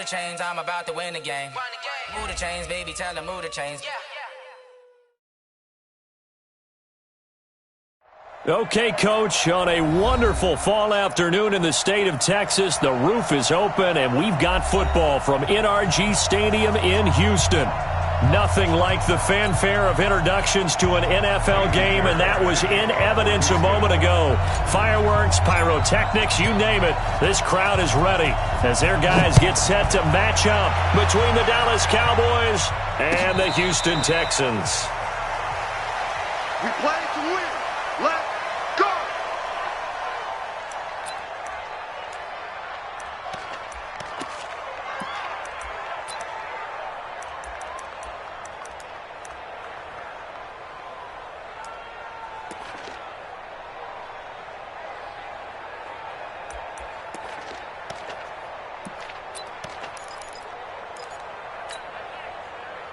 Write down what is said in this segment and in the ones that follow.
the chains, I'm about to win the game. Move the chains, baby, tell them move the chains. Okay, Coach, on a wonderful fall afternoon in the state of Texas, the roof is open, and we've got football from NRG Stadium in Houston. Nothing like the fanfare of introductions to an NFL game, and that was in evidence a moment ago. Fireworks, pyrotechnics, you name it, this crowd is ready as their guys get set to match up between the Dallas Cowboys and the Houston Texans. We play to win. Let's go!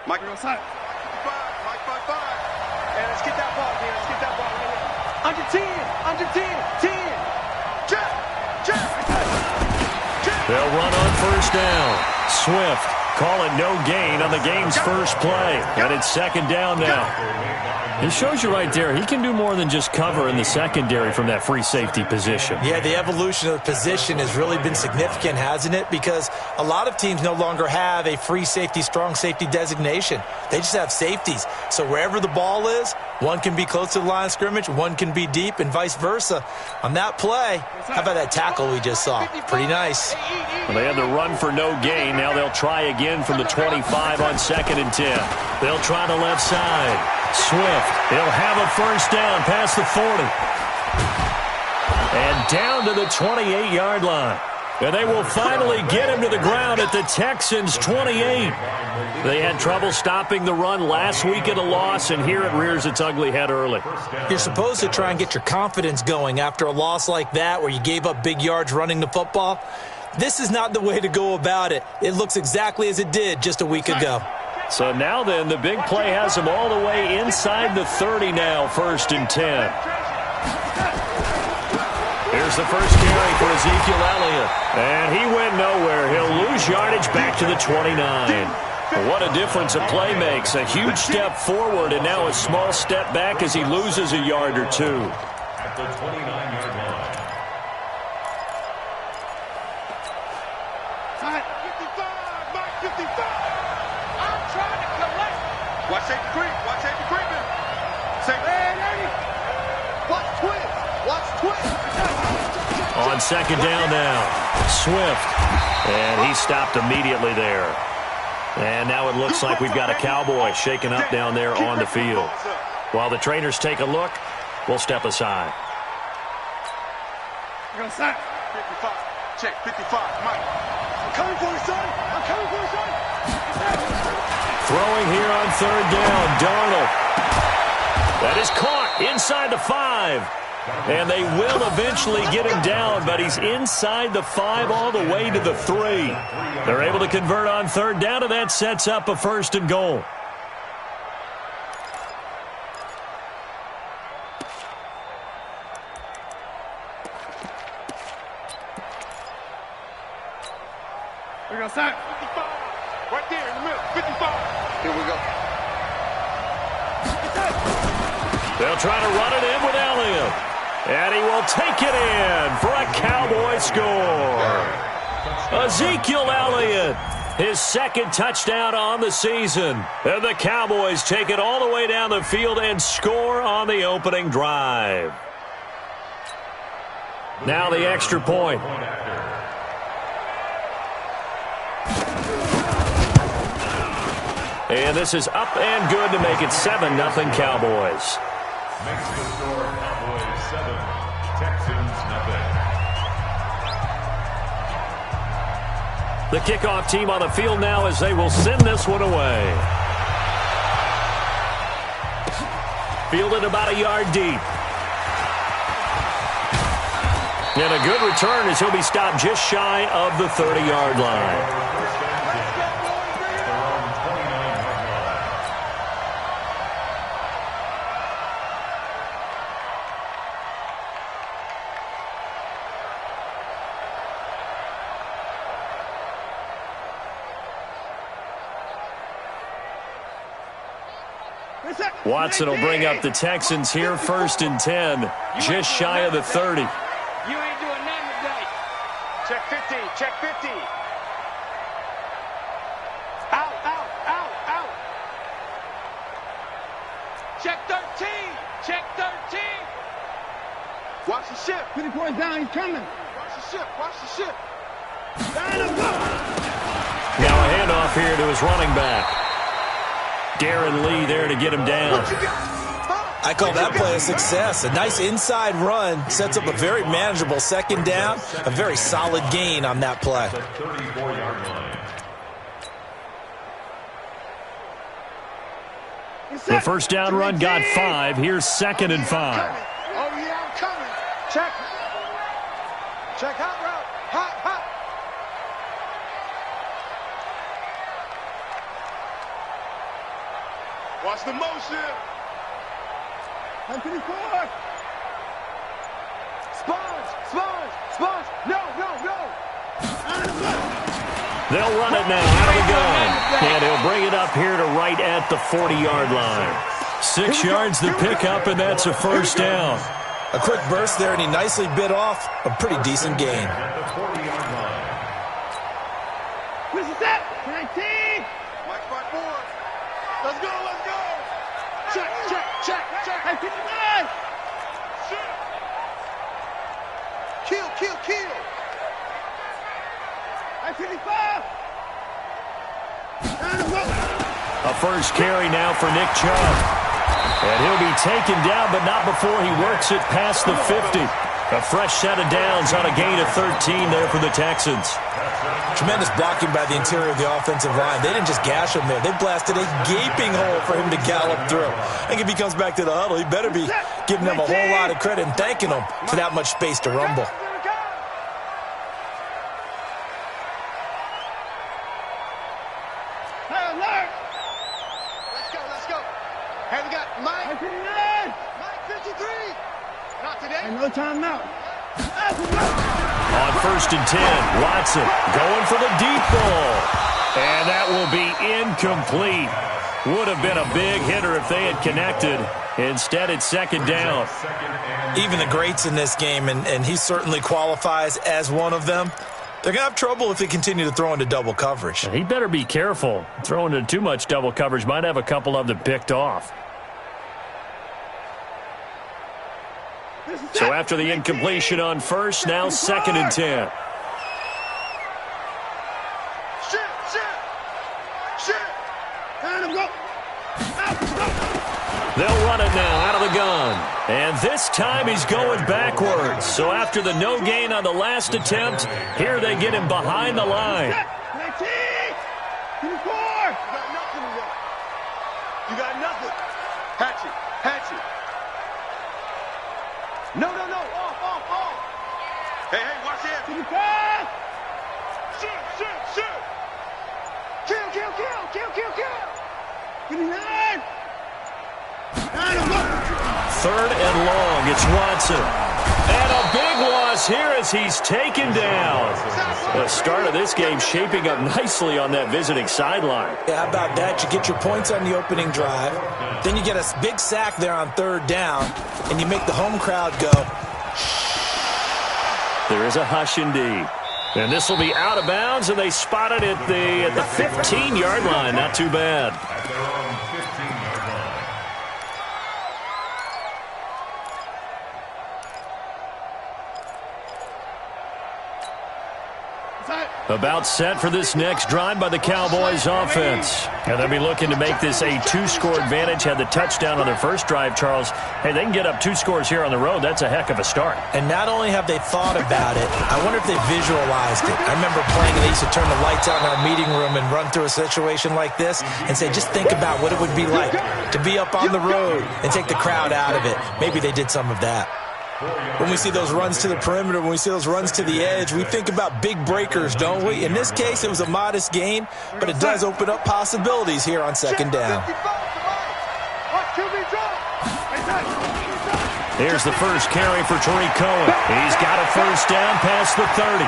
Mike, you're on side. Mike, 5-5. Hey, let's get that ball, man. Let's get that ball right here. Under 10, 10. They'll run on first down. Swift calling no gain on the game's first play. And it's second down now. It shows you right there, he can do more than just cover in the secondary from that free safety position. Yeah, the evolution of the position has really been significant, hasn't it? Because a lot of teams no longer have a free safety, strong safety designation. They just have safeties. So wherever the ball is, one can be close to the line of scrimmage, one can be deep, and vice versa. On that play, how about that tackle we just saw? Pretty nice. Well, they had the run for no gain. Now they'll try again from the 25 on 2nd and 10. They'll try the left side. Swift, he'll have a first down past the 40. And down to the 28-yard line. And they will finally get him to the ground at the Texans' 28. They had trouble stopping the run last week at a loss, and here it rears its ugly head early. You're supposed to try and get your confidence going after a loss like that where you gave up big yards running the football. This is not the way to go about it. It looks exactly as it did just a week ago. So now then, the big play has them all the way inside the 30 now, 1st and 10. Here's the first carry for Ezekiel Elliott. And he went nowhere. He'll lose yardage back to the 29. What a difference a play makes. A huge step forward and now a small step back as he loses a yard or two. At the 29-yard line. Mike 55, Mike 55. I'm trying to collect. Watch safety creep. Watch safety creeping. Safety. Watch twist. Watch twist. On second down now, Swift. And he stopped immediately there. And now it looks like we've got a Cowboy shaking up down there on the field. While the trainers take a look, we'll step aside. You're on side. 55. Check. 55. Mike. I'm coming for you, son. I'm coming for you, son. Throwing here on third down, Darnold. That is caught inside the 5. And they will eventually get him down, but he's inside the 5 all the way to the 3. They're able to convert on third down, and that sets up a 1st and goal. We're going to sign 55. Right there in the middle. 55. Here we go. They'll try to run it in with Elliott. And he will take it in for a Cowboy score. Ezekiel Elliott, his 2nd touchdown on the season. And the Cowboys take it all the way down the field and score on the opening drive. Now the extra point. And this is up and good to make it 7-0 Cowboys. Makes the score Cowboys 7, Texans nothing. The kickoff team on the field now as they will send this one away. Fielded about a yard deep. And a good return as he'll be stopped just shy of the 30-yard line. Watson will bring up the Texans here, 1st and 10, just shy of the 30. You ain't doing nothing today. Check 50, check 50. Out, out, out, out. Check 13, check 13. Watch the ship. 50 points down, he's coming. Watch the ship, watch the ship. Now a handoff here to his running back. Darren Lee there to get him down. I call that play a success. A nice inside run sets up a very manageable 2nd down. A very solid gain on that play. 34-yard line. The first down run got 5. Here's 2nd and 5. Oh, yeah, I'm coming. Check. Check hot route. Hot, hot. Watch the motion. 54. Sponge, sponge, sponge. No, no, no. They'll run it now out of the gun. And he'll bring it up here to right at the 40-yard line. 6 yards the pickup, and that's a first down. A quick burst there, and he nicely bit off a pretty decent gain. At the 40-yard line. This is that. 19. Mike by 4. Let's go, let's go. Check, check, check, check. 59. Shit. Kill, kill, kill. 55. A first carry now for Nick Chubb. And he'll be taken down, but not before he works it past the 50. A fresh set of downs on a gain of 13 there for the Texans. Tremendous blocking by the interior of the offensive line. They didn't just gash him there. They blasted a gaping hole for him to gallop through. I think if he comes back to the huddle, he better be giving them a whole lot of credit and thanking them for that much space to rumble. Let's go. Hey, we got Mike. 59. Mike 53. Not today. And no timeout. On 1st and 10, Watson going for the deep ball. And that will be incomplete. Would have been a big hitter if they had connected. Instead, it's 2nd down. Even the greats in this game, and he certainly qualifies as one of them, they're going to have trouble if they continue to throw into double coverage. He better be careful. Throwing into too much double coverage might have a couple of them picked off. So after the incompletion on 1st, now 2nd and 10. They'll run it now out of the gun. And this time he's going backwards. So after the no gain on the last attempt, here they get him behind the line. 19. 24. You got nothing. Hatchet, hatchet. No, no, no. Off. Hey, watch it. 25. Shoot. Kill. 59. 3rd and long. It's Watson. And a big loss here as he's taken down. The start of this game shaping up nicely on that visiting sideline. Yeah, how about that? You get your points on the opening drive. Then you get a big sack there on 3rd down. And you make the home crowd go. There is a hush indeed. And this will be out of bounds, and they spot it at the 15-yard line. Not too bad. At their own 15-yard line. About set for this next drive by the Cowboys offense. And they'll be looking to make this a 2-score advantage. Had the touchdown on their first drive, Charles. Hey, they can get up 2 scores here on the road. That's a heck of a start. And not only have they thought about it, I wonder if they visualized it. I remember playing, and they used to turn the lights out in our meeting room and run through a situation like this and say, just think about what it would be like to be up on the road and take the crowd out of it. Maybe they did some of that. When we see those runs to the perimeter, when we see those runs to the edge, we think about big breakers, don't we? In this case, it was a modest gain, but it does open up possibilities here on 2nd down. Here's the first carry for Tariq Cohen. He's got a first down past the 30.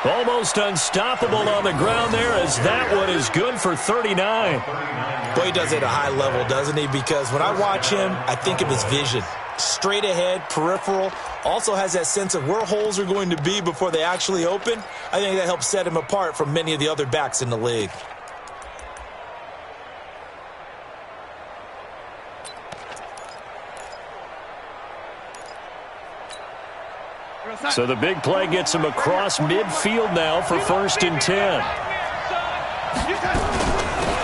Almost unstoppable on the ground there, as that one is good for 39. Boy, he does it at a high level, doesn't he? Because when I watch him, I think of his vision. Straight ahead, peripheral, also has that sense of where holes are going to be before they actually open. I think that helps set him apart from many of the other backs in the league. So the big play gets him across midfield now for 1st and 10.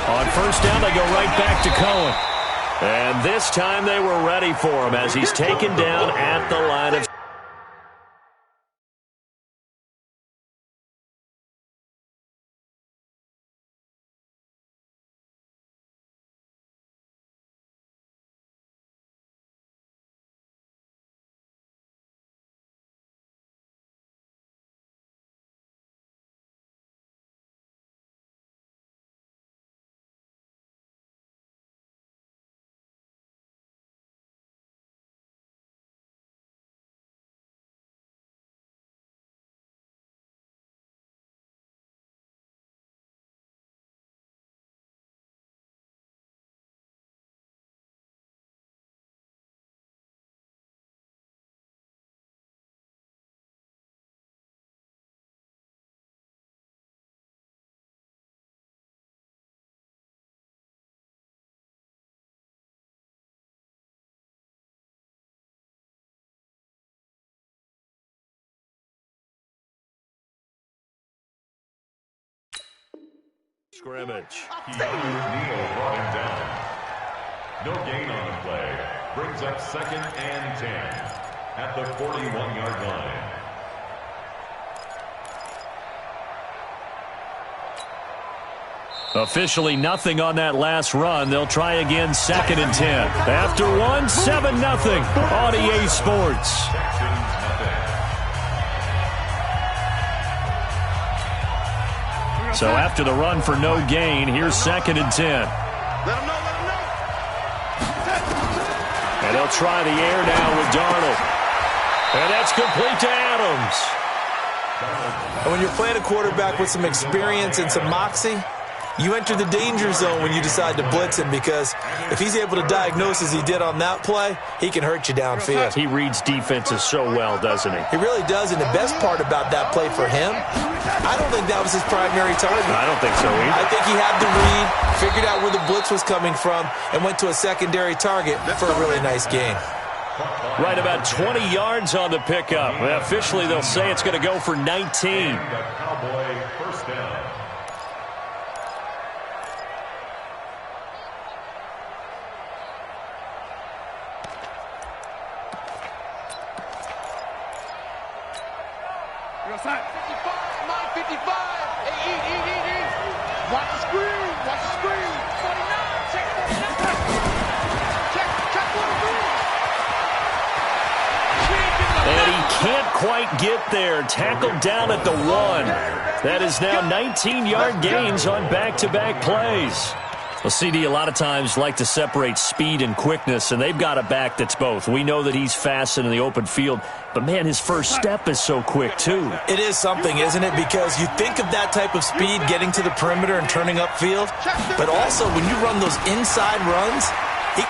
On 1st down, they go right back to Cohen. And this time they were ready for him as he's taken down at the line of scrimmage. Neal brought him down. No gain on the play. Brings up 2nd and 10 at the 41-yard line. Officially nothing on that last run. They'll try again 2nd and 10. After one, 7-0 on EA Sports. So after the run for no gain, here's 2nd and 10. Let him know, let him know. And they'll try the air now with Darnold. And that's complete to Adams. And when you're playing a quarterback with some experience and some moxie, you enter the danger zone when you decide to blitz him, because if he's able to diagnose as he did on that play, he can hurt you downfield. He reads defenses so well, doesn't he? He really does, and the best part about that play for him, I don't think that was his primary target. I don't think so either. I think he had the read, figured out where the blitz was coming from, and went to a secondary target for a really nice gain. Right about 20 yards on the pickup. Well, officially, they'll say it's going to go for 19. Cowboy 1st down. You're outside. 55, 955. Hey, eat. Watch the screen, watch the screen. 49, check 49. Check 43. And he can't quite get there. Tackled down at the 1. That is now 19-yard gains on back-to-back plays. Well, CD, a lot of times like to separate speed and quickness, and they've got a back that's both. We know that he's fast in the open field, but, man, his first step is so quick, too. It is something, isn't it? Because you think of that type of speed getting to the perimeter and turning upfield, but also when you run those inside runs,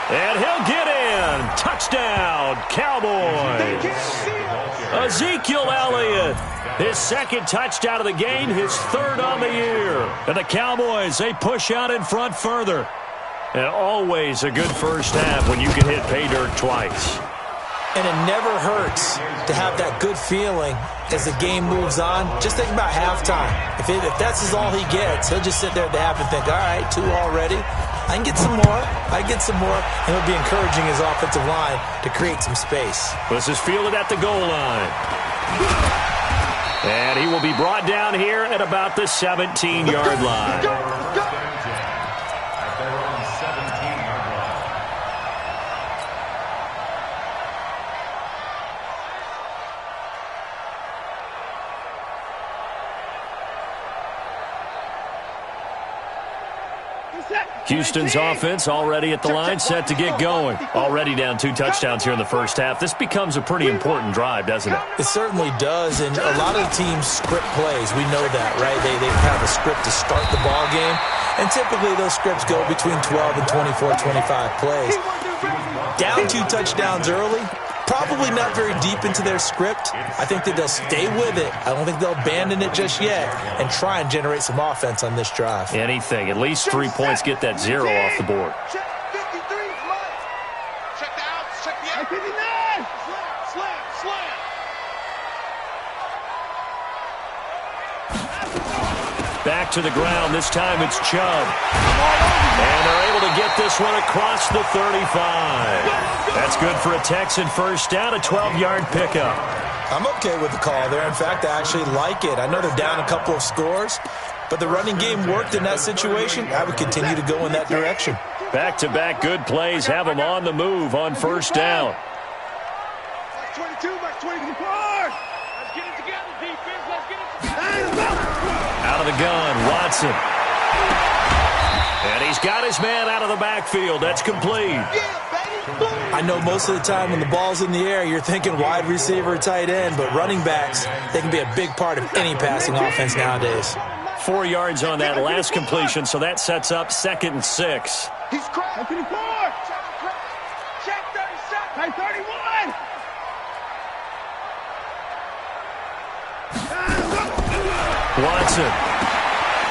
and he'll get in. Touchdown, Cowboys. Ezekiel Elliott, his 2nd touchdown of the game, his 3rd on the year. And the Cowboys, they push out in front further. And always a good first half when you can hit pay dirt twice. and it never hurts to have that good feeling as the game moves on. Just think about halftime. If that's all he gets, he'll just sit there at the half and think, all right, 2 already. I can get some more. And he'll be encouraging his offensive line to create some space. This is fielded at the goal line. And he will be brought down here at about the 17-yard line. Houston's offense already at the line, set to get going. Already down 2 touchdowns here in the first half. This becomes a pretty important drive, doesn't it? It certainly does, and a lot of the teams script plays. We know that, right? They have a script to start the ball game, and typically those scripts go between 12 and 24, 25 plays. Down 2 touchdowns early, probably not very deep into their script. I think that they'll stay with it. I don't think they'll abandon it just yet and try and generate some offense on this drive. Anything. At least 3 points, get that 0 off the board. Check 53, flat. Check the outs, check the outs. 59. Slam. Back to the ground. This time it's Chubb. And they're able to get this one across the 35. That's good for a Texan first down, a 12-yard pickup. I'm okay with the call there. In fact, I actually like it. I know they're down a couple of scores, but the running game worked in that situation. I would continue to go in that direction. Back-to-back good plays have them on the move on first down. 22, 24. Let's get it together, defense. Let's get it together. Out of the gun, Watson. And he's got his man out of the backfield. That's complete. I know most of the time when the ball's in the air, you're thinking wide receiver, tight end, but running backs, they can be a big part of any passing offense nowadays. 4 yards on that last completion, so that sets up 2nd and 6. He's cracked. 54. Check 37. 31. Watson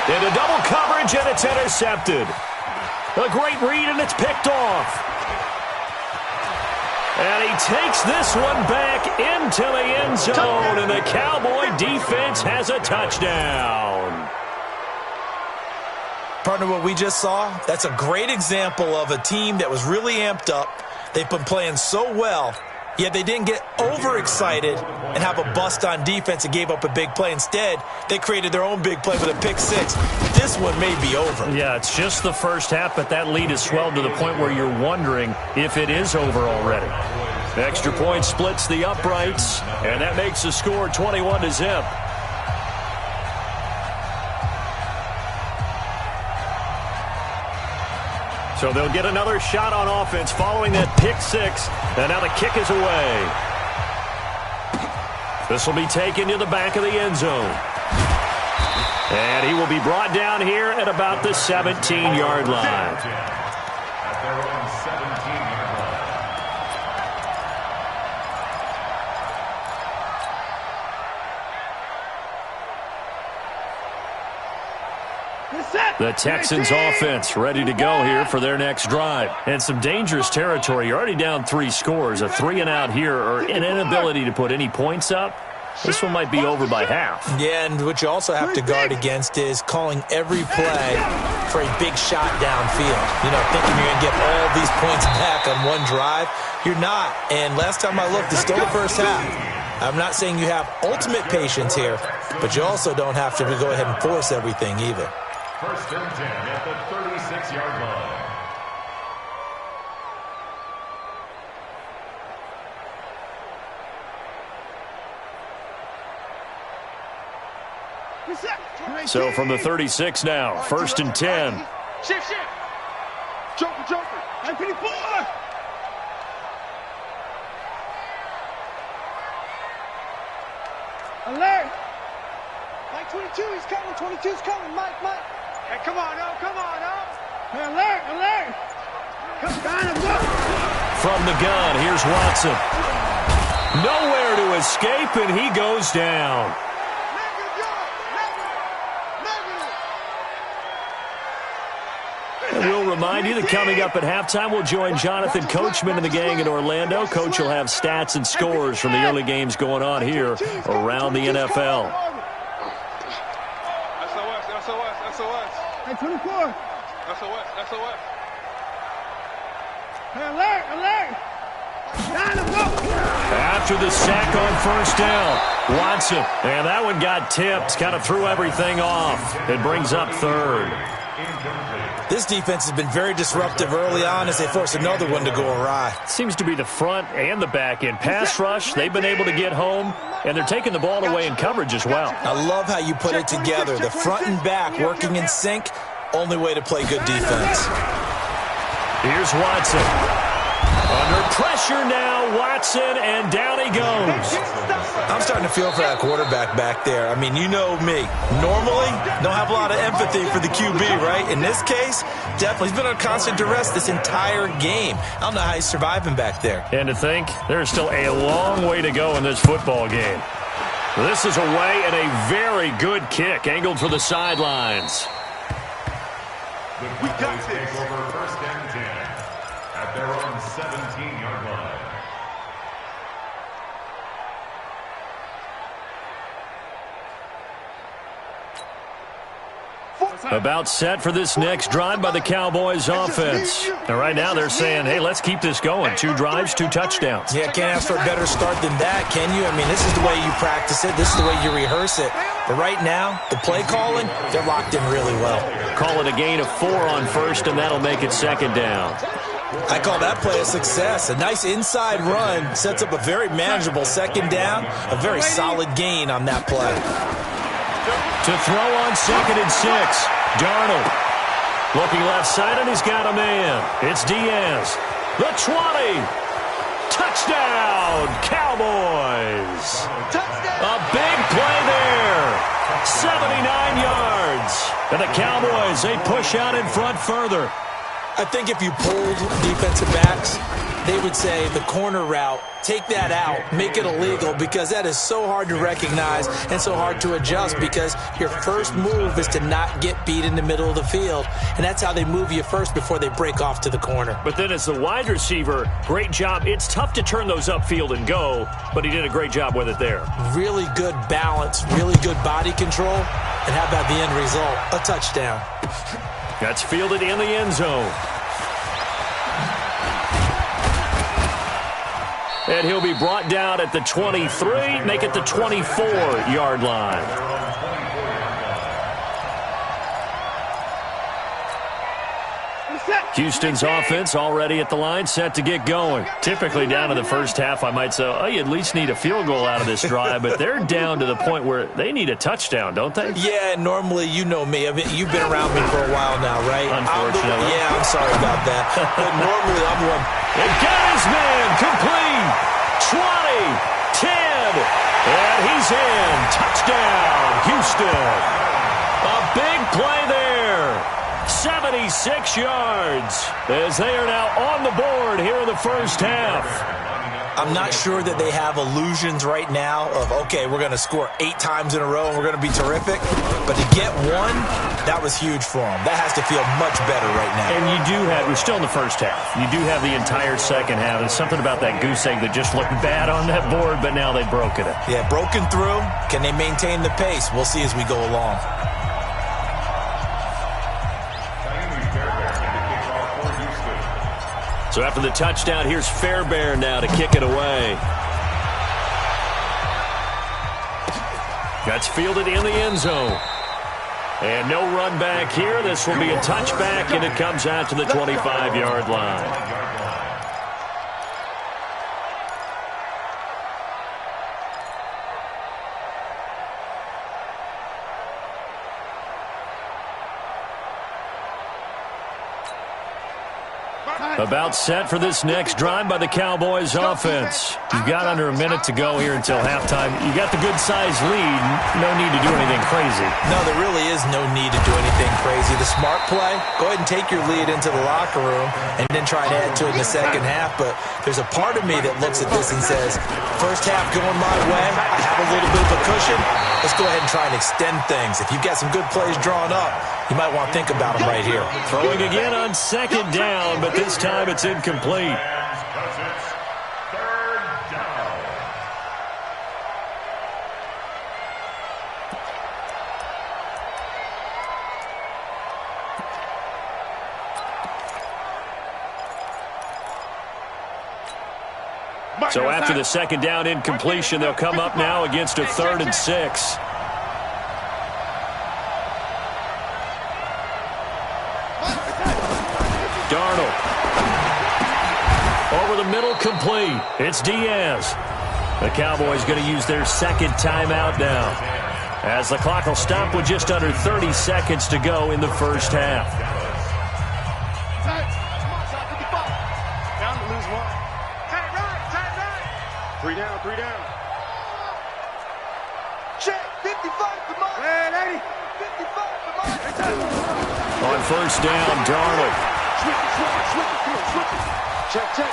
into double coverage, and it's intercepted. A great read, and it's picked off. And he takes this one back into the end zone, and the Cowboy defense has a touchdown. Partner, what we just saw, that's a great example of a team that was really amped up. They've been playing so well, yet they didn't get overexcited and have a bust on defense and gave up a big play. Instead, they created their own big play with a pick 6. This one may be over. Yeah, it's just the first half, but that lead has swelled to the point where you're wondering if it is over already. The extra point splits the uprights, and that makes the score 21-0. So they'll get another shot on offense following that pick 6, and now the kick is away. This will be taken to the back of the end zone. And he will be brought down here at about the 17-yard line. At their own 17-yard line. The Texans offense ready to go here for their next drive. And some dangerous territory. You're already down 3 scores. A 3-and-out here or an inability to put any points up. This one might be over by half. Yeah, and what you also have to guard against is calling every play for a big shot downfield. You know, thinking you're going to get all these points back on one drive. You're not. And last time I looked, it's still the first half. I'm not saying you have ultimate patience here, but you also don't have to go ahead and force everything either. 1st and 10 at the 36-yard line. So from the 36 now, 1st and 10. Shift. Joker. 54. Alert. Mike 22, he's coming. 22's coming. Mike. Hey, come on, oh. Hey, alert. From the gun, here's Watson. Nowhere to escape, and he goes down. And we'll remind you that coming up at halftime, we'll join Jonathan Coachman and the gang in Orlando. Coach will have stats and scores from the early games going on here around the NFL. SOS. Hey, 24. SOS. Hey, alert. After the sack on first down, Watson. And that one got tipped, kind of threw everything off. It brings up 3rd. This defense has been very disruptive early on as they force another one to go awry. Seems to be the front and the back end. Pass rush, they've been able to get home, and they're taking the ball away in coverage as well. I love how you put it together. The front and back working in sync. Only way to play good defense. Here's Watson. Under pressure now, Watson, and down he goes. I'm starting to feel for that quarterback back there. I mean, you know me. Normally, don't have a lot of empathy for the QB, right? In this case, definitely. He's been under constant duress this entire game. I don't know how he's surviving back there. And to think, there's still a long way to go in this football game. This is away and a very good kick, angled for the sidelines. We got this. Take over first and 10 at their own 17-yard line. About set for this next drive by the Cowboys offense. And right now they're saying, hey, let's keep this going. 2 drives, 2 touchdowns. Yeah, can't ask for a better start than that, can you? I mean, this is the way you practice it. This is the way you rehearse it. But right now, the play calling, they're locked in really well. Call it a gain of 4 on first, and that'll make it second down. I call that play a success. A nice inside run sets up a very manageable second down. A very solid gain on that play. To throw on 2nd and 6. Darnold looking left side, and he's got a man. It's Diaz. The 20. Touchdown, Cowboys. A big play there. 79 yards. And the Cowboys, they push out in front further. I think if you pulled defensive backs, they would say the corner route, take that out, make it illegal, because that is so hard to recognize and so hard to adjust, because your first move is to not get beat in the middle of the field, and that's how they move you first before they break off to the corner. But then as the wide receiver, great job. It's tough to turn those upfield and go, but he did a great job with it there. Really good balance, really good body control, and how about the end result? A touchdown. That's fielded in the end zone. And he'll be brought down at the 23, make it the 24-yard line. Houston's offense already at the line, set to get going. Typically down in the first half, I might say, oh, you at least need a field goal out of this drive, but they're down to the point where they need a touchdown, don't they? Yeah, normally, you know me. I mean, you've been around me for a while now, right? Unfortunately. I'm sorry about that. But normally, I'm one. It got his man, complete, 20, 10, and he's in. Touchdown, Houston. A big play there. 76 yards as they are now on the board here in the first half. I'm not sure that they have illusions right now of, okay, we're going to score 8 times in a row and we're going to be terrific. But to get one, that was huge for them. That has to feel much better right now. And you do have, we're still in the first half. You do have the entire second half. There's something about that goose egg that just looked bad on that board, but now they've broken it. Yeah, broken through. Can they maintain the pace? We'll see as we go along. So after the touchdown, here's Fairbairn now to kick it away. That's fielded in the end zone. And no run back here. This will be a touchback, and it comes out to the 25-yard line. About set for this next drive by the Cowboys offense. You've got under a minute to go here until halftime. You got the good-sized lead. No need to do anything crazy. No, there really is no need to do anything crazy. The smart play, go ahead and take your lead into the locker room and then try to add to it in the second half. But there's a part of me that looks at this and says, first half going my way, I have a little bit of a cushion. Let's go ahead and try and extend things. If you've got some good plays drawn up, you might want to think about them right here. Throwing again on second down, but this time it's incomplete. So after the second down incompletion, they'll come up now against a 3rd and 6. Darnold. Over the middle, complete. It's Diaz. The Cowboys going to use their second timeout now. as the clock will stop with just under 30 seconds to go in the first half. Down to lose one. Tight right. 3 down, 3 down. Check, 55 to mine. Hey, 55 to mine. On first down, Darnold.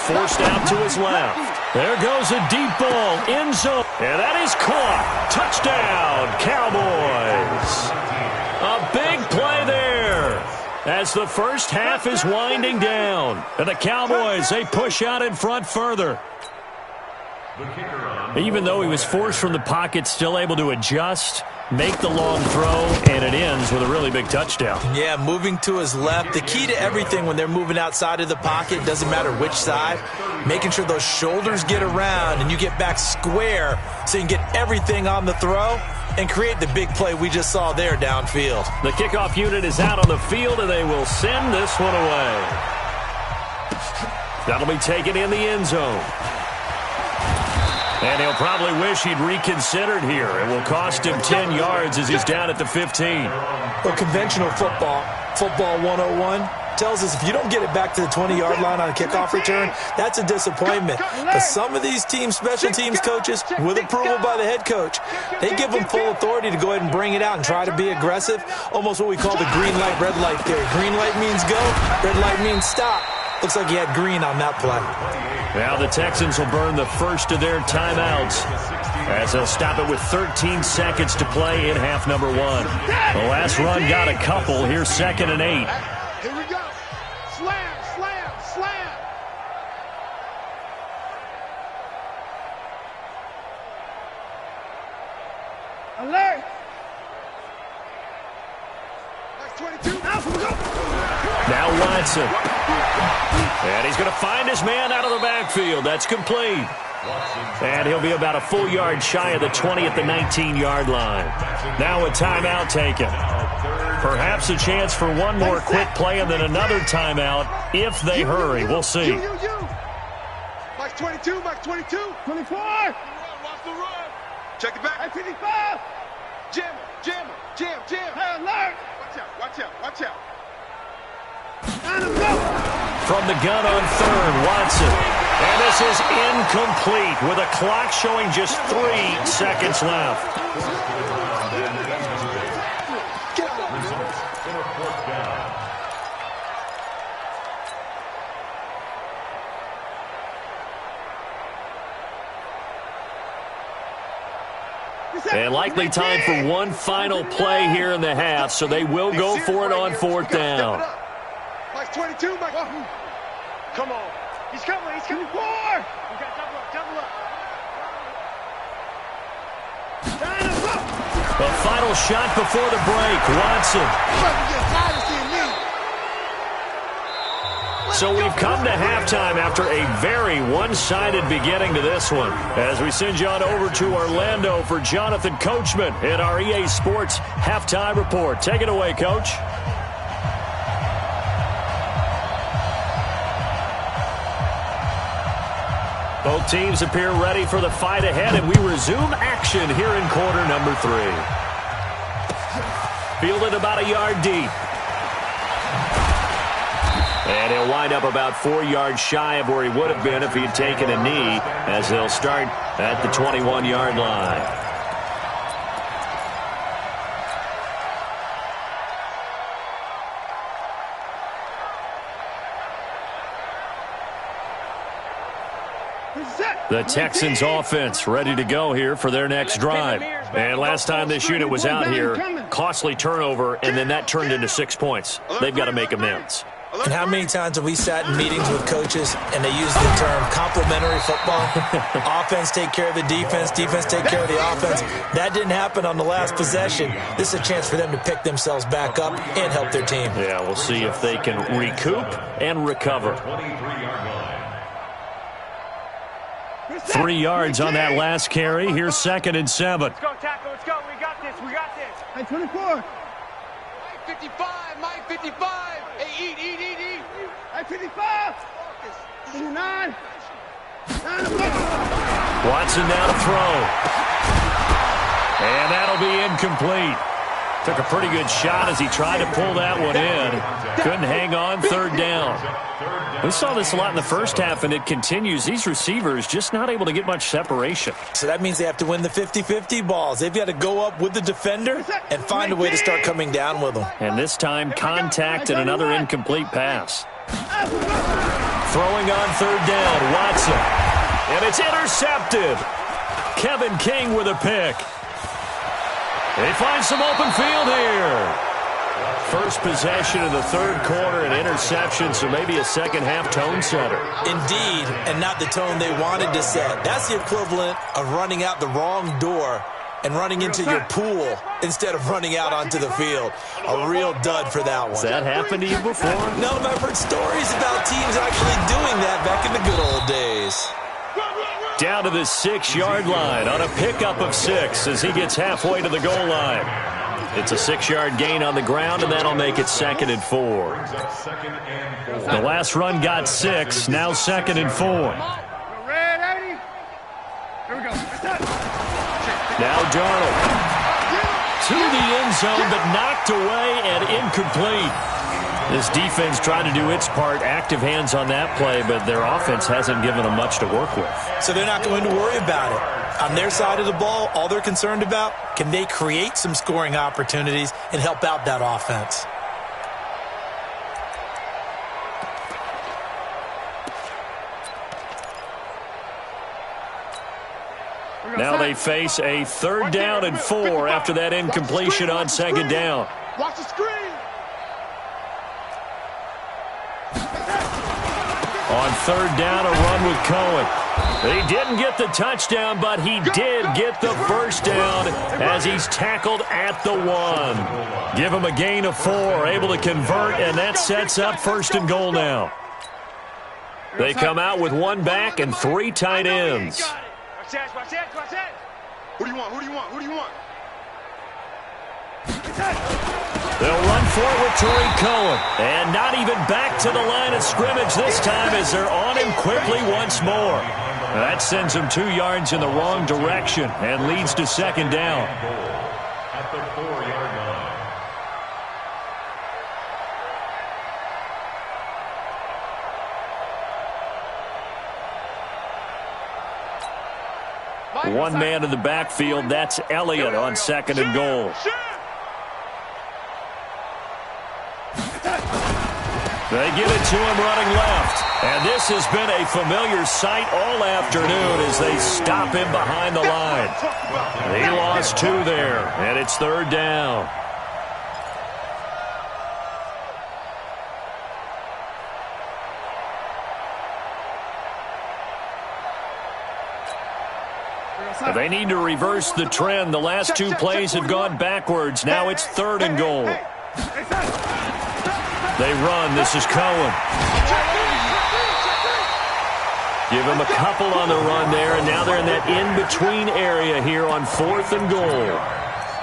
Forced out to his left. There goes a deep ball, end zone. And that is caught. Touchdown, Cowboys. A big play there as the first half is winding down. And the Cowboys, they push out in front further. Even though he was forced from the pocket, still able to adjust, make the long throw, and it ends with a really big touchdown. Yeah, moving to his left. The key to everything when they're moving outside of the pocket, doesn't matter which side, making sure those shoulders get around and you get back square so you can get everything on the throw and create the big play we just saw there downfield. The kickoff unit is out on the field, and they will send this one away. That'll be taken in the end zone. And he'll probably wish he'd reconsidered here. It will cost him 10 yards as he's down at the 15. Well, conventional football 101, tells us if you don't get it back to the 20-yard line on a kickoff return, that's a disappointment. But some of these teams, special teams coaches, with approval by the head coach, they give them full authority to go ahead and bring it out and try to be aggressive, almost what we call the green light, red light theory. Green light means go, red light means stop. Looks like he had green on that play. Now the Texans will burn the first of their timeouts as they'll stop it with 13 seconds to play in half number 1. The last run got a couple. Here's 2nd and 8. Here we go. Slam, slam, slam. Alert. That's 22. Now we go. Now Watson. And he's going to find his man out of the backfield. That's complete. And he'll be about a full yard shy of the 20 at the 19-yard line. Now a timeout taken. Perhaps a chance for one more quick play and then another timeout if they hurry. We'll see. Mike 22, Mike 22. 24. Watch the run. Check it back. 55. Jam, jam, jam, jam. Hey, alert. Watch out, watch out, watch out. Line him go. From the gun on third, Watson. And this is incomplete with a clock showing just 3 seconds left. And likely time for one final play here in the half, so they will go for it on 4th down. Mike 22, Mike. Come on. He's coming, he's coming. 4. We got double up, double up. The final shot before the break, Watson. So we've come to halftime after a very one-sided beginning to this one. As we send you on over to Orlando for Jonathan Coachman in our EA Sports Halftime Report. Take it away, Coach. Both teams appear ready for the fight ahead, and we resume action here in quarter number 3. Fielded about a yard deep. And he'll wind up about 4 yards shy of where he would have been if he had taken a knee, as they'll start at the 21-yard line. The Texans offense ready to go here for their next drive. And last time this unit was out here, costly turnover, and then that turned into 6 points. They've got to make amends. And how many times have we sat in meetings with coaches and they use the term complementary football? Offense take care of the defense, defense take care of the offense. That didn't happen on the last possession. This is a chance for them to pick themselves back up and help their team. Yeah, we'll see if they can recoup and recover. 3 yards on that last carry. Here's 2nd and 7. Let's go, tackle. Let's go. We got this. We got this. Hey, 24. Mike 55. Mike 55. Hey, eat. Hey, 55. 29. Watson now to throw. And that'll be incomplete. Took a pretty good shot as he tried to pull that one in. Couldn't hang on, third down. We saw this a lot in the first half, and it continues. These receivers just not able to get much separation. So that means they have to win the 50-50 balls. They've got to go up with the defender and find a way to start coming down with them. And this time, contact and another incomplete pass. Throwing on third down, Watson. And it's intercepted. Kevin King with a pick. They find some open field here. First possession of the third quarter, an interception, so maybe a second-half tone setter. Indeed, and not the tone they wanted to set. That's the equivalent of running out the wrong door and running into your pool instead of running out onto the field. A real dud for that one. Has that happened to you before? No, but I've heard stories about teams actually doing that back in the good old days. Down to the 6-yard line on a pickup of 6 as he gets halfway to the goal line. It's a 6-yard gain on the ground, and that'll make it 2nd and 4. The last run got 6, now 2nd and 4. Red 80. Here we go. Now Darnold. To the end zone, but knocked away and incomplete. This defense trying to do its part, active hands on that play, but their offense hasn't given them much to work with. So they're not going to worry about it. On their side of the ball, all they're concerned about, can they create some scoring opportunities and help out that offense? Now they face a 3rd down and 4 after that incompletion on 2nd down. Watch the screen. On 3rd down, a run with Cohen. He didn't get the touchdown, but he did get the first down as he's tackled at the 1. Give him a gain of 4, able to convert, and that sets up 1st and goal now. They come out with 1 back and 3 tight ends. Watch that. Who do you want? Who do you want? Who do you want? They'll run for it with Tariq Cohen. And not even back to the line of scrimmage this time as they're on him quickly once more. That sends him 2 yards in the wrong direction and leads to 2nd down. At the 4-yard line. 1 man in the backfield. That's Elliott on 2nd and goal. They give it to him running left. And this has been a familiar sight all afternoon as they stop him behind the line. He lost 2 there, and it's 3rd down. They need to reverse the trend. The last 2 plays have gone backwards. Now it's 3rd and goal. They run. This is Cohen. Give him a couple on the run there, and now they're in that in-between area here on 4th and goal.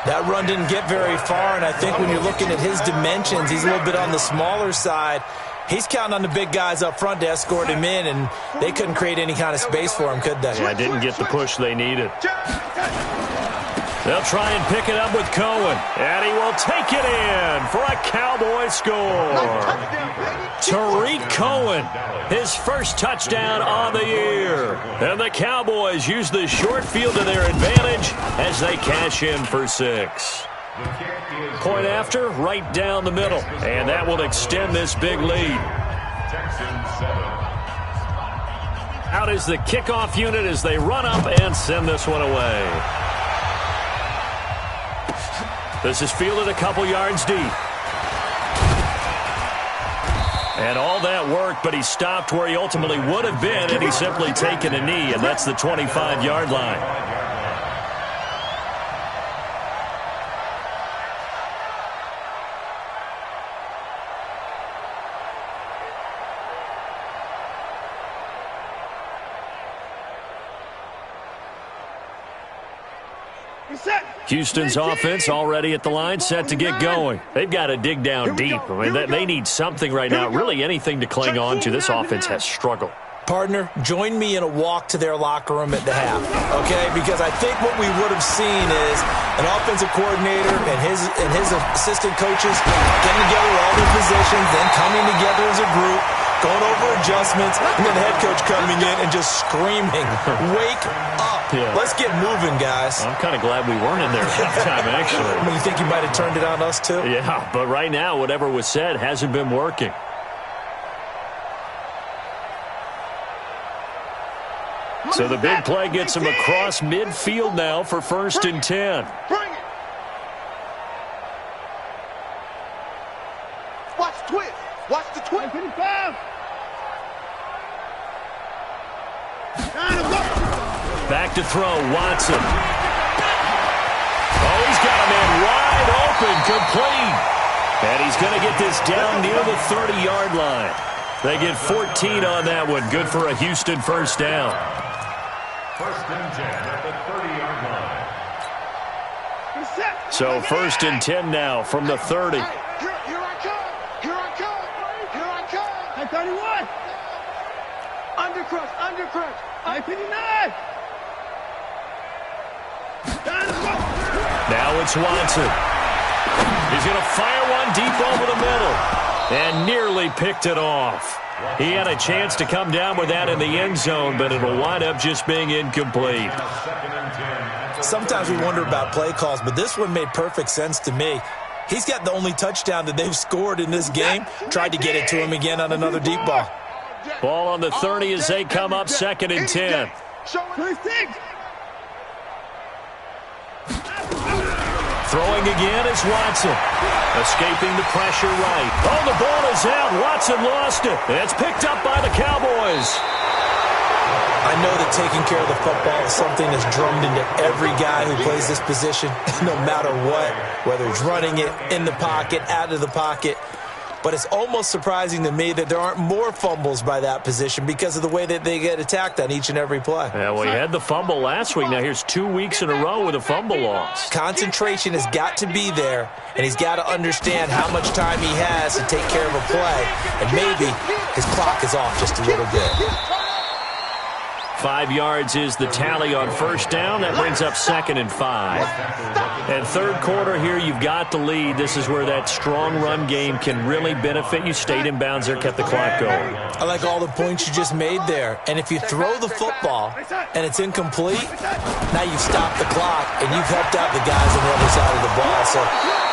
That run didn't get very far, and I think when you're looking at his dimensions, he's a little bit on the smaller side. He's counting on the big guys up front to escort him in, and they couldn't create any kind of space for him, could they? Yeah, didn't get the push they needed. They'll try and pick it up with Cohen, and he will take it in for a Cowboy score. Tariq Cohen, his first touchdown on the year. And the Cowboys use the short field to their advantage as they cash in for 6. Point after, right down the middle, and that will extend this big lead. Out is the kickoff unit as they run up and send this one away. This is fielded a couple yards deep. And all that work, but he stopped where he ultimately would have been had he simply taken a knee, and that's the 25-yard line. Houston's offense already at the line, set to get going. They've got to dig down deep. I mean, they need something right now, really anything to cling on to. This offense has struggled. Partner, join me in a walk to their locker room at the half, okay? Because I think what we would have seen is an offensive coordinator and his assistant coaches getting together all their positions, then coming together as a group, going over adjustments, and then the head coach coming in and just screaming, "Wake up. Yeah. Let's get moving, guys." I'm kind of glad we weren't in there at halftime, actually. I mean, you think you might have turned it on us, too? Yeah, but right now, whatever was said hasn't been working. So the big play gets him across midfield now for 1st and 10. Bring it. Watch the twist. Watch the twist. Back to throw, Watson. Oh, he's got a man wide open, complete. And he's going to get this down near the 30-yard line. They get 14 on that one. Good for a Houston first down. 1st and 10 at the 30-yard line. So 1st and 10 now from the 30. Here I come. Here I come. Here I come. At 31. Undercrush. Undercrush. At 59. Now it's Watson. He's going to fire one deep over the middle. And nearly picked it off. He had a chance to come down with that in the end zone, but it'll wind up just being incomplete. Sometimes we wonder about play calls, but this one made perfect sense to me. He's got the only touchdown that they've scored in this game. Tried to get it to him again on another deep ball. Ball on the 30 as they come up 2nd and 10. 26. Throwing again is Watson. Escaping the pressure right. Oh, the ball is out. Watson lost it. It's picked up by the Cowboys. I know that taking care of the football is something that's drummed into every guy who plays this position, no matter what, whether he's running it, in the pocket, out of the pocket. But it's almost surprising to me that there aren't more fumbles by that position because of the way that they get attacked on each and every play. Yeah, well, he had the fumble last week. Now here's 2 weeks in a row with a fumble loss. Concentration has got to be there, and he's got to understand how much time he has to take care of a play. And maybe his clock is off just a little bit. 5 yards is the tally on first down. That brings up 2nd and 5. And third quarter here, you've got the lead. This is where that strong run game can really benefit you. Stayed in bounds there, kept the clock going. I like all the points you just made there. And if you throw the football and it's incomplete, now you've stopped the clock and you've helped out the guys on the other side of the ball. So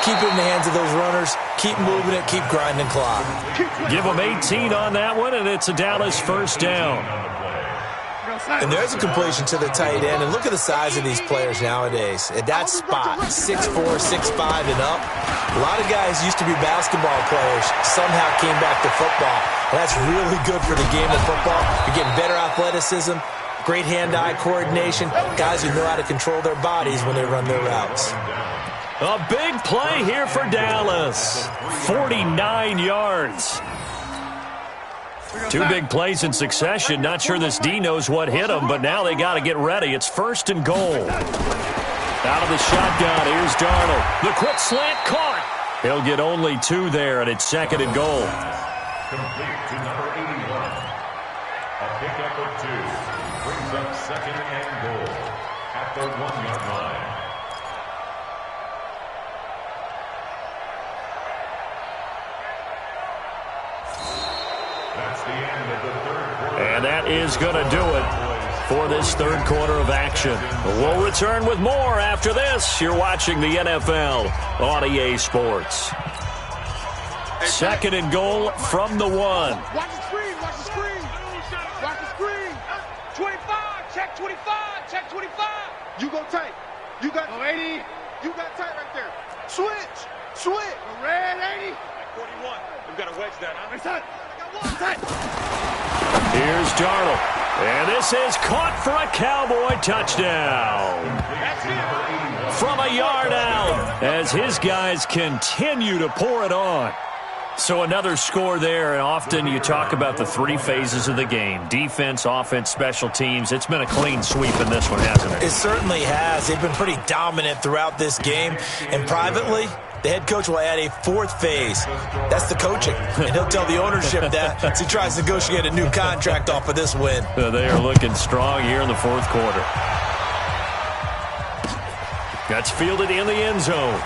keep it in the hands of those runners. Keep moving it. Keep grinding clock. Give them 18 on that one, and it's a Dallas first down. And there's a completion to the tight end. And look at the size of these players nowadays. At that spot, 6'4", 6'5", and up. A lot of guys used to be basketball players, somehow came back to football. And that's really good for the game of football. You're getting better athleticism, great hand-eye coordination, guys who know how to control their bodies when they run their routes. A big play here for Dallas. 49 yards. 2 big plays in succession. Not sure this D knows what hit him, but now they got to get ready. It's 1st and goal. Out of the shotgun, here's Darnold. The quick slant caught. He'll get only 2 there, and it's 2nd and goal. Complete to number 81. A pickup of 2 brings up 2nd and goal at the 1-yard line. That's the end of the third quarter. And that is going to do it for this third quarter of action. We'll return with more after this. You're watching the NFL on EA Sports. 2nd and goal from the 1. Watch the screen. Watch the screen. Watch the screen. 25. Check 25. Check 25. You go tight. You got 80. You got tight right there. Switch. Switch. Red 80. 41. We've got to wedge that, huh? It's tight. Here's Darnold. And this is caught for a Cowboy touchdown. From a yard out as his guys continue to pour it on. So another score there, and often you talk about the three phases of the game. Defense, offense, special teams. It's been a clean sweep in this one, hasn't it? It certainly has. They've been pretty dominant throughout this game. And privately, the head coach will add a fourth phase. That's the coaching. And he'll tell the ownership that as he tries to negotiate a new contract off of this win. They are looking strong here in the fourth quarter. That's fielded in the end zone.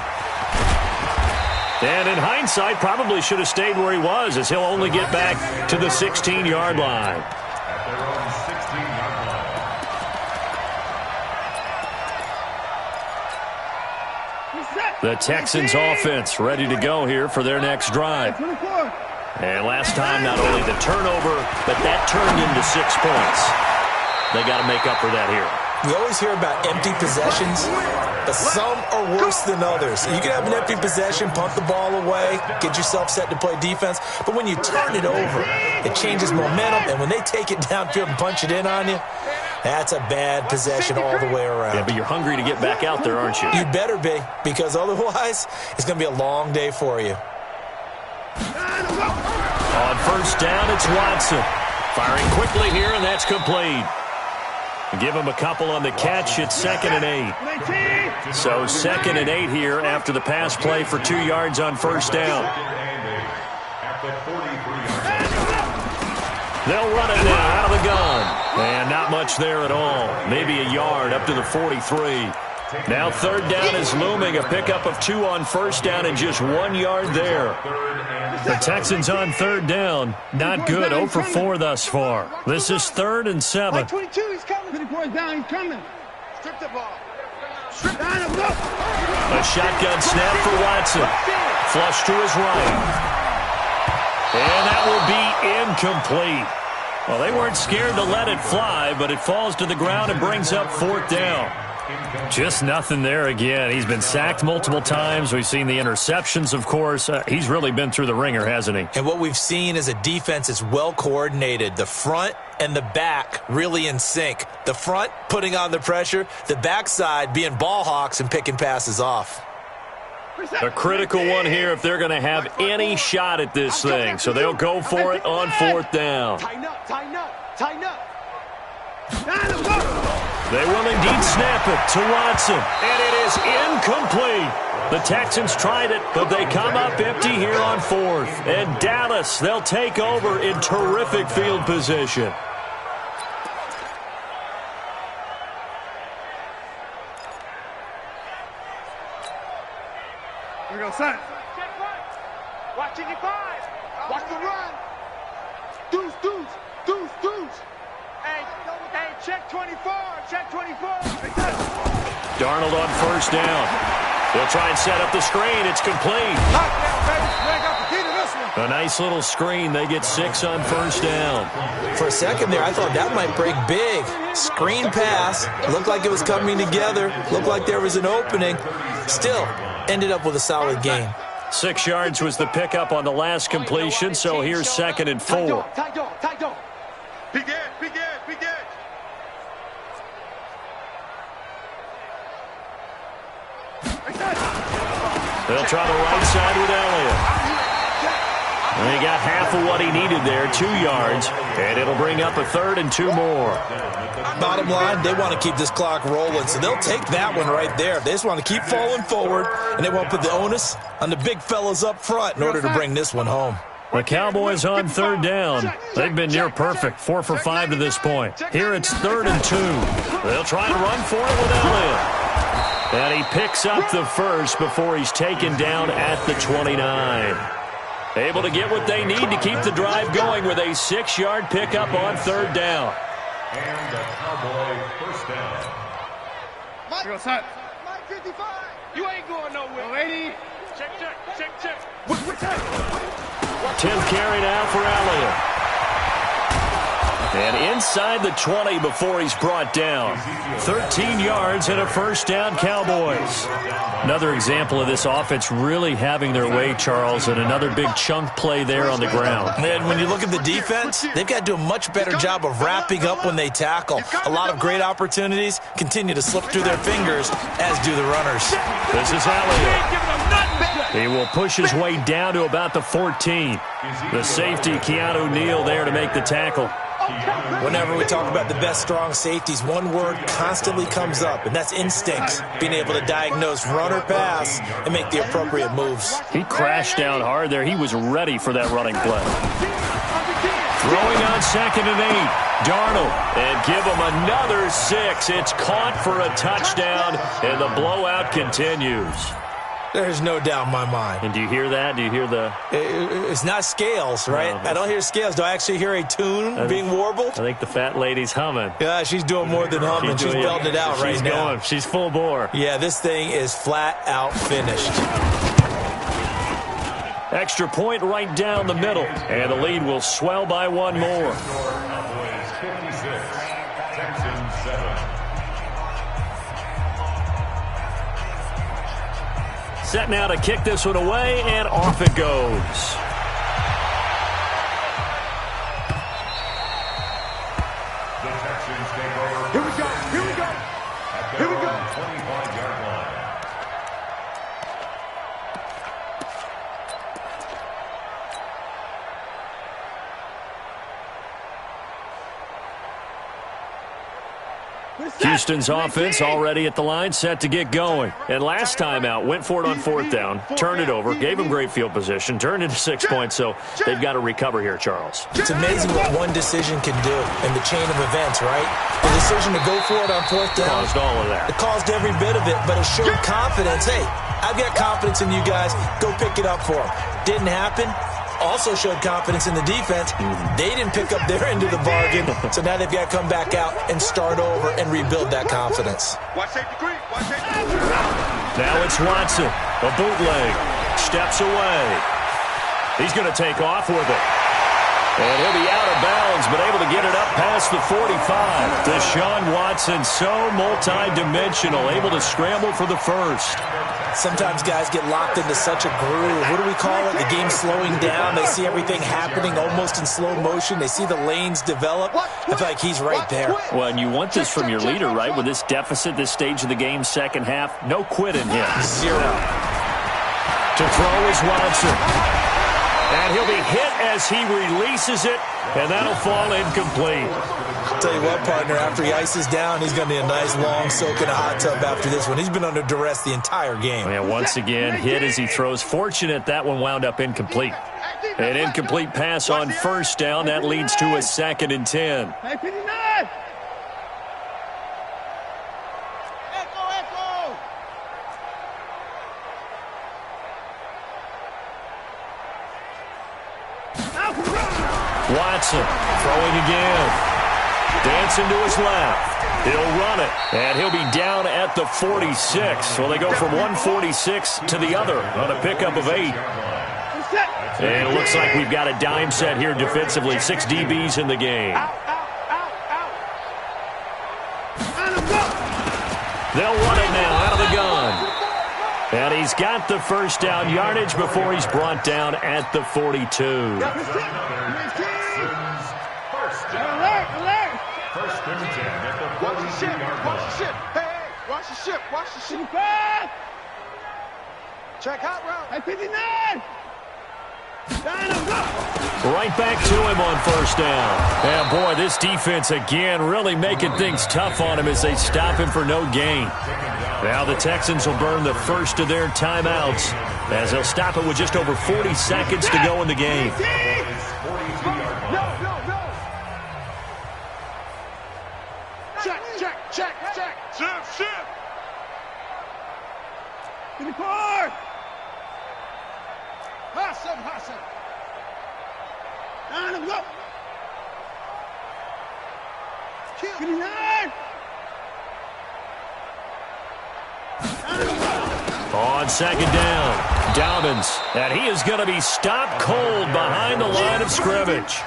And in hindsight, probably should have stayed where he was, as he'll only get back to the 16-yard line. At their own 16-yard line. The Texans offense ready to go here for their next drive. And last time, not only the turnover, but that turned into 6 points. They got to make up for that here. We always hear about empty possessions, but some are worse than others. You can have an empty possession, punt the ball away, get yourself set to play defense, but when you turn it over, it changes momentum, and when they take it downfield and punch it in on you, that's a bad possession all the way around. Yeah, but you're hungry to get back out there, aren't you? You better be, because otherwise, it's going to be a long day for you. On first down, it's Watson. Firing quickly here, and that's complete. Give him a couple on the catch. It's 2nd and 8. So 2nd and 8 here after the pass play for 2 yards on first down. They'll run it now out of the gun. And not much there at all. Maybe a yard up to the 43. Now 3rd down is looming. A pickup of 2 on first down and just 1 yard there. The Texans on 3rd down. Not good. 0 for 4 thus far. This is 3rd and 7. 22, he's coming. 24 down, he's coming. Strip the ball. Strip down and look. A shotgun snap for Watson. Flush to his right. And that will be incomplete. Well, they weren't scared to let it fly, but it falls to the ground and brings up 4th down. Just nothing there again. He's been sacked multiple times. We've seen the interceptions, of course. He's really been through the ringer, hasn't he? And what we've seen is a defense is well coordinated. The front and the back really in sync. The front putting on the pressure, the backside being ball hawks and picking passes off. A critical one here if they're going to have any shot at this thing. So they'll go for it on 4th down. Tighten up, tighten up, tighten up. They will indeed snap it to Watson. And it is incomplete. The Texans tried it, but they come up empty here on 4th. And Dallas, they'll take over in terrific field position. Here we go, son. Watch it, 5. Watch the run. Deuce, deuce, deuce, deuce. Hey, check 24, check 24. Darnold on first down. They'll try and set up the screen. It's complete. A nice little screen. They get 6 on first down. For a second there, I thought that might break big. Screen pass. Looked like it was coming together. Looked like there was an opening. Still, ended up with a solid gain. 6 yards was the pickup on the last completion, so here's 2nd and 4. Tight dog. Big edge. They'll try the right side with Elliott. And he got half of what he needed there, 2 yards, and it'll bring up a 3rd and 2 more. Bottom line, they want to keep this clock rolling, so they'll take that one right there. They just want to keep falling forward, and they won't put the onus on the big fellas up front in order to bring this one home. The Cowboys on 3rd down. They've been near perfect, 4 for 5 to this point. Here it's 3rd and 2. They'll try and run for it with Elliott. And he picks up the first before he's taken down at the 29. Able to get what they need to keep the drive going with a 6-yard pickup on 3rd down. And the Cowboy first down. Here we go, son. Mike 55. You ain't going nowhere. 80. Check. 10th carry now for Elliott. And inside the 20 before he's brought down. 13 yards and a first down, Cowboys. Another example of this offense really having their way, Charles, and another big chunk play there on the ground. And when you look at the defense, they've got to do a much better job of wrapping up when they tackle. A lot of great opportunities continue to slip through their fingers, as do the runners. This is Elliott. He will push his way down to about the 14. The safety, Keanu Neal, there to make the tackle. Whenever we talk about the best strong safeties, one word constantly comes up, and that's instinct. Being able to diagnose run or pass and make the appropriate moves. He crashed down hard there. He was ready for that running play. Throwing on 2nd and 8. Darnold, and give him another 6. It's caught for a touchdown, and the blowout continues. There's no doubt in my mind. And do you hear that? Do you hear the... It's not scales, right? No, I don't hear scales. Do I actually hear a tune being warbled? I think the fat lady's humming. Yeah, she's doing more than humming. She's belting it out right now. Going. She's full bore. Yeah, this thing is flat out finished. Extra point right down the middle, and the lead will swell by one more. Cowboys 56, Texans 7. Set now to kick this one away, and off it goes. The Texans take over. Here we go. Here we go. Here we go. 25-yard line. Houston's offense already at the line, set to get going. And last time out, went for it on 4th down, turned it over, gave him great field position, turned into 6 points, so they've got to recover here, Charles. It's amazing what one decision can do in the chain of events, right? The decision to go for it on 4th down. Caused all of that. It caused every bit of it, but it showed confidence. Hey, I've got confidence in you guys. Go pick it up for them. Didn't happen. Also showed confidence in the defense. They didn't pick up their end of the bargain, so now they've got to come back out and start over and rebuild that confidence. Watch safety green. Watch safety green. Now it's Watson, a bootleg, steps away. He's going to take off with it. And he'll be out of bounds, but able to get it up past the 45. Deshaun Watson, so multi-dimensional, able to scramble for the first. Sometimes guys get locked into such a groove. What do we call it? The game's slowing down. They see everything happening almost in slow motion. They see the lanes develop. I feel like he's right there. Well, and you want this from your leader, right? With this deficit, this stage of the game, second half, no quit in him. Zero. To throw is Watson. And he'll be hit as he releases it, and that'll fall incomplete. I'll tell you what, partner, after he ices down, he's going to need a nice long soak in a hot tub after this one. He's been under duress the entire game. And once again, hit as he throws. Fortunate that one wound up incomplete. An incomplete pass on 1st down. That leads to a 2nd and 10. Hey, 59! Watson throwing again. Dancing to his left. He'll run it, and he'll be down at the 46. Well, they go from 146 to the other on a pickup of 8. And it looks like we've got a dime set here defensively. 6 DBs in the game. They'll run it now out of the gun. And he's got the 1st down yardage before he's brought down at the 42. First and 10 at the 42-yard line. Watch the ship. Hey, watch the ship. Watch the ship. Check hot route. Hey, 59! Right back to him on 1st down. And boy, this defense again really making things tough on him as they stop him for no gain. Now the Texans will burn the first of their timeouts as they'll stop it with just over 40 seconds to go in the game. Check. Ship. In the car! Hot seven. Down and go! 59! On 2nd down, Dobbins, and he is going to be stopped cold behind the line of scrimmage.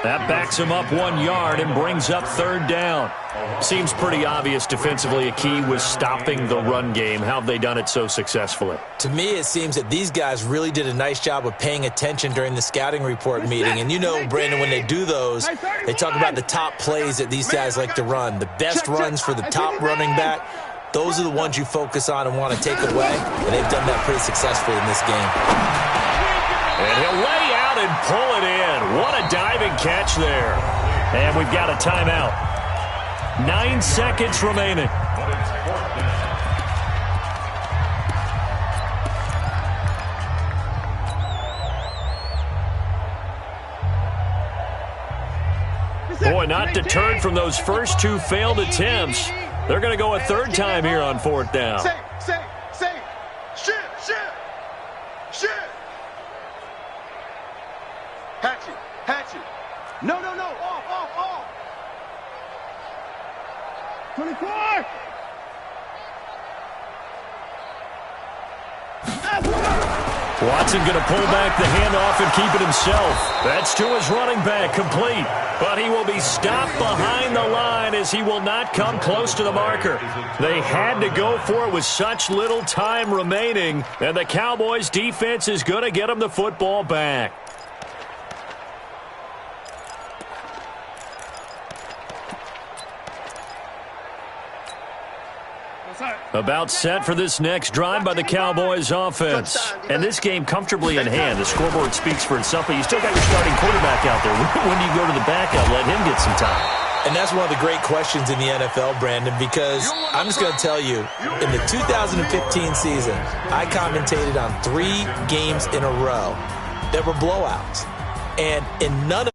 That backs him up 1 yard and brings up 3rd down. Seems pretty obvious defensively a key was stopping the run game. How have they done it so successfully? To me, it seems that these guys really did a nice job of paying attention during the scouting report meeting. And you know, Brandon, when they do those, they talk about the top plays that these guys like to run. The best runs for the top running back. those are the ones you focus on and want to take away, and they've done that pretty successfully in this game. And he'll lay out and pull it in. What a diving catch there. And we've got a timeout. 9 seconds remaining. Boy, not deterred from those first 2 failed attempts. They're going to go a 3rd time here on 4th down. Safe. Shit. Hatchet. No. Off. 24! Watson going to pull back the handoff and keep it himself. That's to his running back, complete. But he will be stopped behind the line as he will not come close to the marker. They had to go for it with such little time remaining, and the Cowboys defense is going to get him the football back. About set for this next drive by the Cowboys offense. And this game comfortably in hand. The scoreboard speaks for itself, but you still got your starting quarterback out there. When do you go to the backup, let him get some time? And that's one of the great questions in the NFL, Brandon, because I'm just going to tell you, in the 2015 season, I commentated on 3 games in a row that were blowouts. And in none of